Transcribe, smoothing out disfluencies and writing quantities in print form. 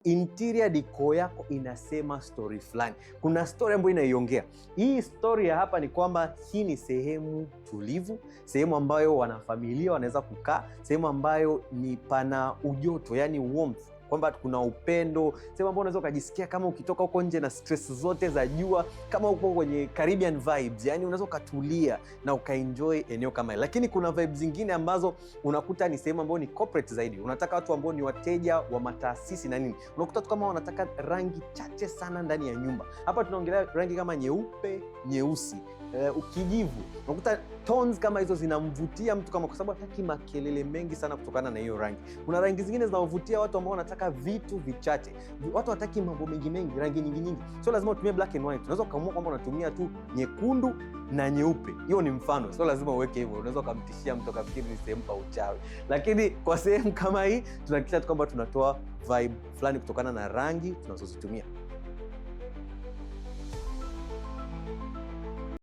Interior decor yako inasema story fulani, kuna story ambayo inaiongea. Hii story ya hapa ni kwamba hii ni sehemu tulivu, sehemu ambayo wanafamilia wanaweza kukaa, sehemu ambayo ni pana ujoto, yani warmth, kwamba kuna upendo, sehemu ambayo unaweza ukajisikia kama ukitoka huko nje na stress zote za jua, kama uko kwenye Caribbean vibes, yani unaweza ukatulia na ukaenjoy eneo kama hili. Lakini kuna vibes zingine ambazo unakuta ni sehemu ambayo ni corporate zaidi, unataka watu ambao ni wateja wa mataasisi na nini, unakuta tu kama wanataka rangi chache sana ndani ya nyumba. Hapa tunaongelea rangi kama nyeupe, nyeusi, kijivu. Unakuta tones kama hizo zinamvutia mtu, kama kwa sababu hataki makelele mengi sana kutokana na hiyo rangi. Kuna rangi zingine zinawavutia watu ambao wanataka vitu vichache, watu hataki mambo mengi mengi, rangi nyingi nyingi. Sio lazima utumie black and white, unaweza ukaamua kwamba unatumia tu nyekundu na nyeupe. Hiyo ni mfano, sio lazima uweke hivyo. Unaweza ukamtishia mtu akafikiri ni sehemu pa uchawi, lakini kwa sehemu kama hii tunahakikisha kwamba tunatoa vibe fulani kutokana na rangi tunazozitumia.